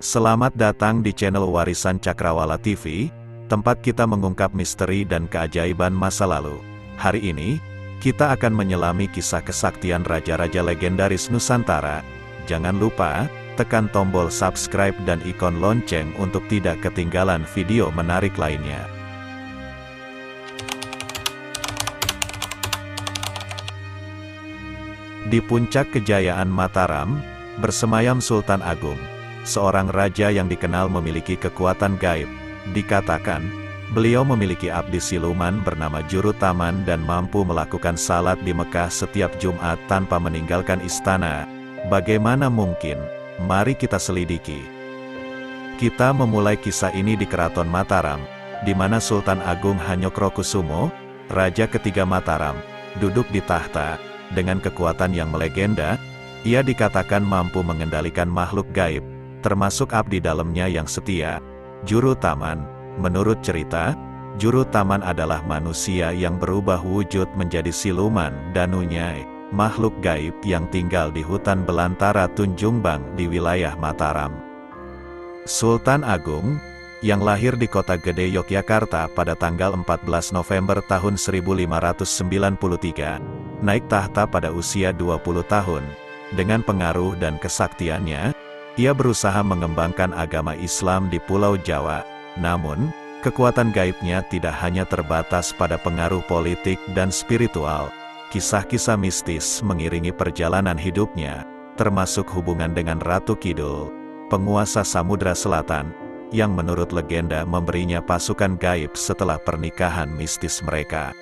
Selamat datang di channel Warisan Cakrawala TV, tempat kita mengungkap misteri dan keajaiban masa lalu. Hari ini, kita akan menyelami kisah kesaktian raja-raja legendaris Nusantara. Jangan lupa, tekan tombol subscribe dan ikon lonceng untuk tidak ketinggalan video menarik lainnya. Di puncak kejayaan Mataram, bersemayam Sultan Agung, seorang raja yang dikenal memiliki kekuatan gaib. Dikatakan, beliau memiliki abdi siluman bernama Juru Taman dan mampu melakukan salat di Mekah setiap Jumat tanpa meninggalkan istana. Bagaimana mungkin? Mari kita selidiki. Kita memulai kisah ini di Keraton Mataram, di mana Sultan Agung Hanyokrokusumo, Raja ketiga Mataram, duduk di tahta. Dengan kekuatan yang melegenda, ia dikatakan mampu mengendalikan makhluk gaib, termasuk abdi dalamnya yang setia, Juru Taman. Menurut cerita, Juru Taman adalah manusia yang berubah wujud menjadi siluman Danunyai, makhluk gaib yang tinggal di hutan belantara Tunjungbang di wilayah Mataram. Sultan Agung, yang lahir di Kota Gede Yogyakarta pada tanggal 14 November tahun 1593, naik tahta pada usia 20 tahun. Dengan pengaruh dan kesaktiannya, ia berusaha mengembangkan agama Islam di Pulau Jawa. Namun, kekuatan gaibnya tidak hanya terbatas pada pengaruh politik dan spiritual. Kisah-kisah mistis mengiringi perjalanan hidupnya, termasuk hubungan dengan Ratu Kidul, penguasa Samudra Selatan, yang menurut legenda memberinya pasukan gaib setelah pernikahan mistis mereka.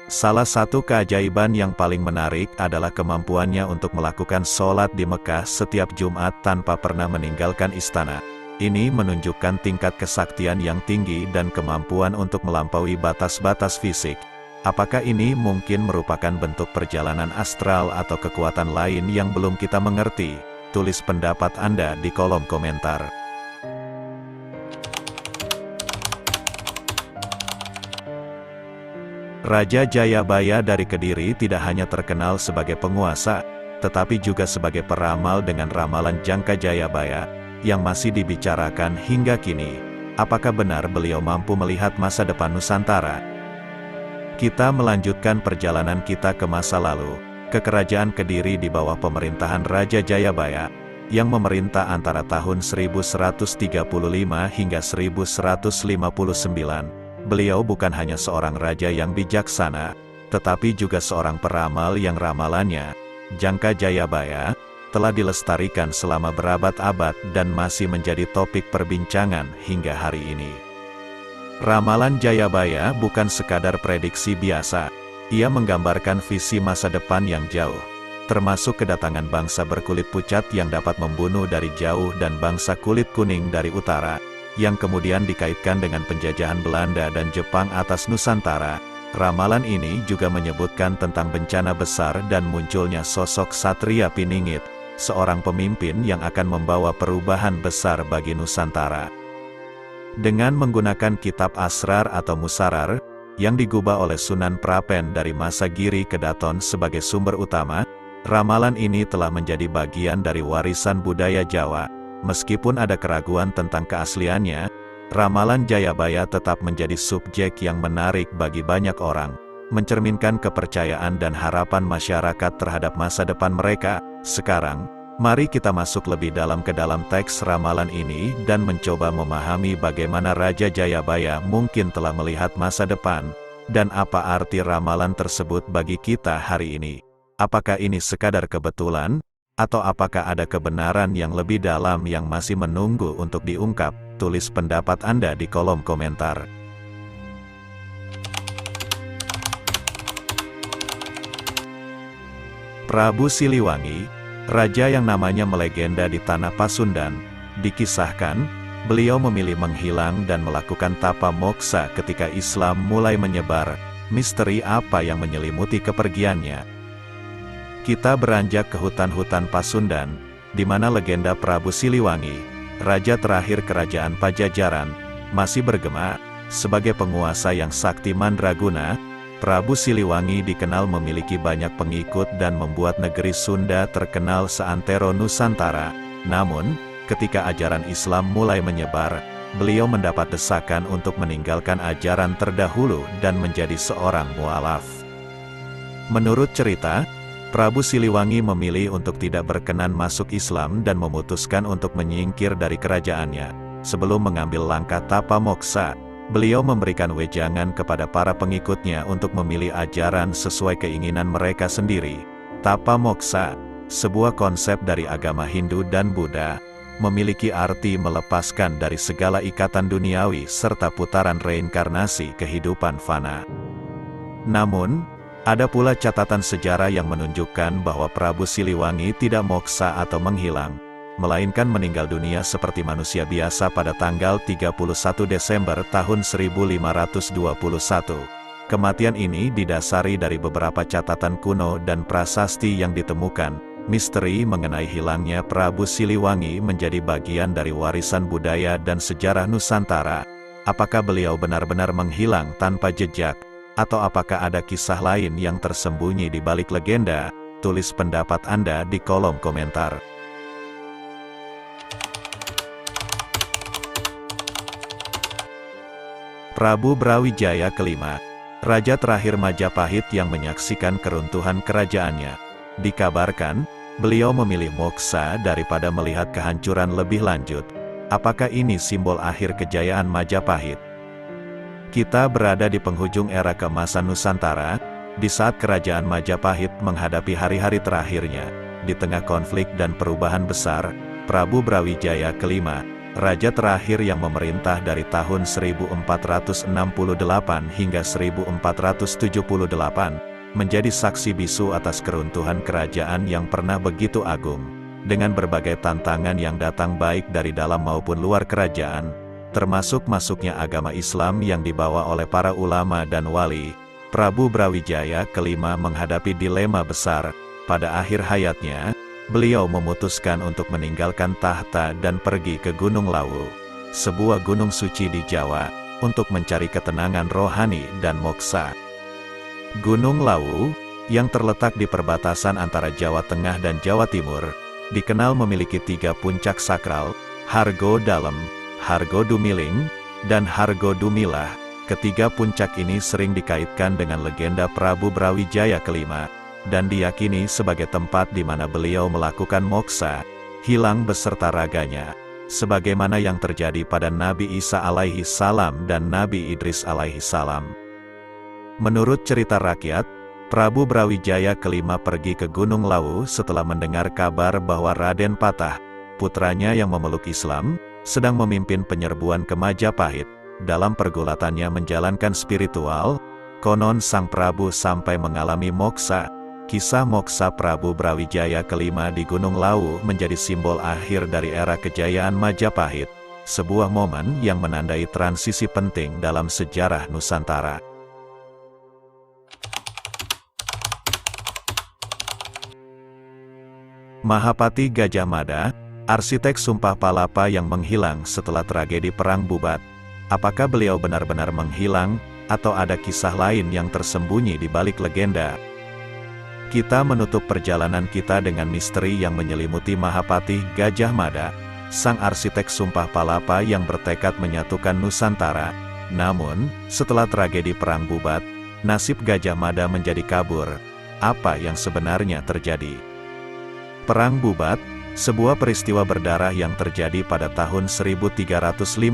Salah satu keajaiban yang paling menarik adalah kemampuannya untuk melakukan sholat di Mekah setiap Jumat tanpa pernah meninggalkan istana. Ini menunjukkan tingkat kesaktian yang tinggi dan kemampuan untuk melampaui batas-batas fisik. Apakah ini mungkin merupakan bentuk perjalanan astral atau kekuatan lain yang belum kita mengerti? Tulis pendapat Anda di kolom komentar. Raja Jayabaya dari Kediri tidak hanya terkenal sebagai penguasa, tetapi juga sebagai peramal dengan ramalan Jangka Jayabaya, yang masih dibicarakan hingga kini. Apakah benar beliau mampu melihat masa depan Nusantara? Kita melanjutkan perjalanan kita ke masa lalu, ke Kerajaan Kediri di bawah pemerintahan Raja Jayabaya, yang memerintah antara tahun 1135 hingga 1159. Beliau bukan hanya seorang raja yang bijaksana, tetapi juga seorang peramal yang ramalannya, Jangka Jayabaya, telah dilestarikan selama berabad-abad dan masih menjadi topik perbincangan hingga hari ini. Ramalan Jayabaya bukan sekadar prediksi biasa, ia menggambarkan visi masa depan yang jauh, termasuk kedatangan bangsa berkulit pucat yang dapat membunuh dari jauh dan bangsa kulit kuning dari utara, yang kemudian dikaitkan dengan penjajahan Belanda dan Jepang atas Nusantara. Ramalan ini juga menyebutkan tentang bencana besar dan munculnya sosok Satria Piningit, seorang pemimpin yang akan membawa perubahan besar bagi Nusantara. Dengan menggunakan kitab Asrar atau Musarar, yang digubah oleh Sunan Prapen dari masa Giri Kedaton sebagai sumber utama, ramalan ini telah menjadi bagian dari warisan budaya Jawa. Meskipun ada keraguan tentang keasliannya, ramalan Jayabaya tetap menjadi subjek yang menarik bagi banyak orang, mencerminkan kepercayaan dan harapan masyarakat terhadap masa depan mereka. Sekarang, mari kita masuk lebih dalam ke dalam teks ramalan ini dan mencoba memahami bagaimana Raja Jayabaya mungkin telah melihat masa depan, dan apa arti ramalan tersebut bagi kita hari ini. Apakah ini sekadar kebetulan? Atau apakah ada kebenaran yang lebih dalam yang masih menunggu untuk diungkap? Tulis pendapat Anda di kolom komentar. Prabu Siliwangi, raja yang namanya melegenda di tanah Pasundan, dikisahkan, beliau memilih menghilang dan melakukan tapa moksa ketika Islam mulai menyebar. Misteri apa yang menyelimuti kepergiannya? Kita beranjak ke hutan-hutan Pasundan, di mana legenda Prabu Siliwangi, raja terakhir kerajaan Pajajaran, masih bergema. Sebagai penguasa yang sakti mandraguna, Prabu Siliwangi dikenal memiliki banyak pengikut dan membuat negeri Sunda terkenal seantero Nusantara. Namun, ketika ajaran Islam mulai menyebar, beliau mendapat desakan untuk meninggalkan ajaran terdahulu dan menjadi seorang mualaf. Menurut cerita, Prabu Siliwangi memilih untuk tidak berkenan masuk Islam dan memutuskan untuk menyingkir dari kerajaannya. Sebelum mengambil langkah tapa moksa, beliau memberikan wejangan kepada para pengikutnya untuk memilih ajaran sesuai keinginan mereka sendiri. Tapa moksa, sebuah konsep dari agama Hindu dan Buddha, memiliki arti melepaskan dari segala ikatan duniawi serta putaran reinkarnasi kehidupan fana. Namun, ada pula catatan sejarah yang menunjukkan bahwa Prabu Siliwangi tidak moksa atau menghilang, melainkan meninggal dunia seperti manusia biasa pada tanggal 31 Desember tahun 1521. Kematian ini didasari dari beberapa catatan kuno dan prasasti yang ditemukan. Misteri mengenai hilangnya Prabu Siliwangi menjadi bagian dari warisan budaya dan sejarah Nusantara. Apakah beliau benar-benar menghilang tanpa jejak? Atau apakah ada kisah lain yang tersembunyi di balik legenda? Tulis pendapat Anda di kolom komentar. Prabu Brawijaya kelima, raja terakhir Majapahit yang menyaksikan keruntuhan kerajaannya. Dikabarkan, beliau memilih moksa daripada melihat kehancuran lebih lanjut. Apakah ini simbol akhir kejayaan Majapahit? Kita berada di penghujung era keemasan Nusantara, di saat kerajaan Majapahit menghadapi hari-hari terakhirnya. Di tengah konflik dan perubahan besar, Prabu Brawijaya kelima, raja terakhir yang memerintah dari tahun 1468 hingga 1478, menjadi saksi bisu atas keruntuhan kerajaan yang pernah begitu agung. Dengan berbagai tantangan yang datang baik dari dalam maupun luar kerajaan, termasuk masuknya agama Islam yang dibawa oleh para ulama dan wali, Prabu Brawijaya kelima menghadapi dilema besar. Pada akhir hayatnya, beliau memutuskan untuk meninggalkan tahta dan pergi ke Gunung Lawu, sebuah gunung suci di Jawa, untuk mencari ketenangan rohani dan moksa. Gunung Lawu, yang terletak di perbatasan antara Jawa Tengah dan Jawa Timur, dikenal memiliki 3 puncak sakral, Hargo Dalem, Hargo Dumiling, dan Hargo Dumilah. Ketiga puncak ini sering dikaitkan dengan legenda Prabu Brawijaya kelima, dan diyakini sebagai tempat di mana beliau melakukan moksa, hilang beserta raganya, sebagaimana yang terjadi pada Nabi Isa alaihi salam dan Nabi Idris alaihi salam. Menurut cerita rakyat, Prabu Brawijaya kelima pergi ke Gunung Lawu setelah mendengar kabar bahwa Raden Patah, putranya yang memeluk Islam, sedang memimpin penyerbuan ke Majapahit. Dalam pergulatannya menjalankan spiritual, konon sang Prabu sampai mengalami moksa. Kisah moksa Prabu Brawijaya kelima di Gunung Lawu menjadi simbol akhir dari era kejayaan Majapahit, sebuah momen yang menandai transisi penting dalam sejarah Nusantara. Mahapati Gajah Mada, arsitek Sumpah Palapa yang menghilang setelah tragedi Perang Bubat. Apakah beliau benar-benar menghilang, atau ada kisah lain yang tersembunyi di balik legenda? Kita menutup perjalanan kita dengan misteri yang menyelimuti Mahapati Gajah Mada, sang arsitek Sumpah Palapa yang bertekad menyatukan Nusantara. Namun, setelah tragedi Perang Bubat, nasib Gajah Mada menjadi kabur. Apa yang sebenarnya terjadi? Perang Bubat, sebuah peristiwa berdarah yang terjadi pada tahun 1357,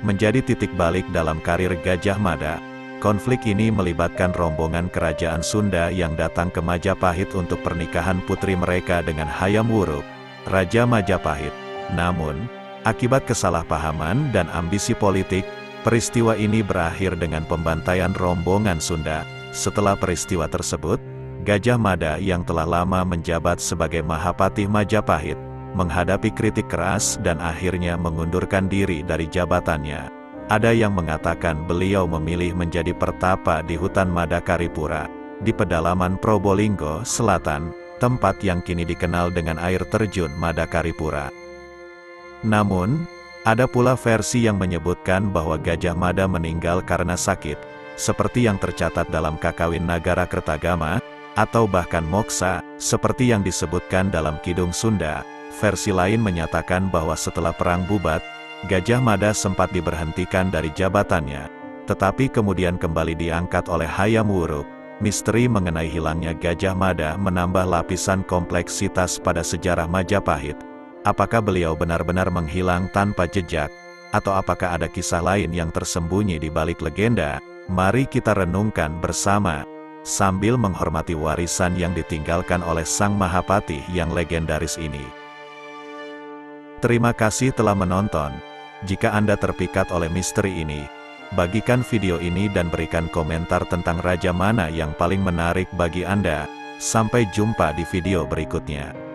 menjadi titik balik dalam karir Gajah Mada. Konflik ini melibatkan rombongan kerajaan Sunda yang datang ke Majapahit untuk pernikahan putri mereka dengan Hayam Wuruk, Raja Majapahit. Namun, akibat kesalahpahaman dan ambisi politik, peristiwa ini berakhir dengan pembantaian rombongan Sunda. Setelah peristiwa tersebut, Gajah Mada yang telah lama menjabat sebagai Mahapati Majapahit, menghadapi kritik keras dan akhirnya mengundurkan diri dari jabatannya. Ada yang mengatakan beliau memilih menjadi pertapa di hutan Madakaripura, di pedalaman Probolinggo Selatan, tempat yang kini dikenal dengan air terjun Madakaripura. Namun, ada pula versi yang menyebutkan bahwa Gajah Mada meninggal karena sakit, seperti yang tercatat dalam Kakawin Nagara Kertagama, atau bahkan moksa, seperti yang disebutkan dalam Kidung Sunda. Versi lain menyatakan bahwa setelah Perang Bubat, Gajah Mada sempat diberhentikan dari jabatannya, tetapi kemudian kembali diangkat oleh Hayam Wuruk. Misteri mengenai hilangnya Gajah Mada menambah lapisan kompleksitas pada sejarah Majapahit. Apakah beliau benar-benar menghilang tanpa jejak? Atau apakah ada kisah lain yang tersembunyi di balik legenda? Mari kita renungkan bersama, sambil menghormati warisan yang ditinggalkan oleh Sang Mahapatih yang legendaris ini. Terima kasih telah menonton. Jika Anda terpikat oleh misteri ini, bagikan video ini dan berikan komentar tentang raja mana yang paling menarik bagi Anda. Sampai jumpa di video berikutnya.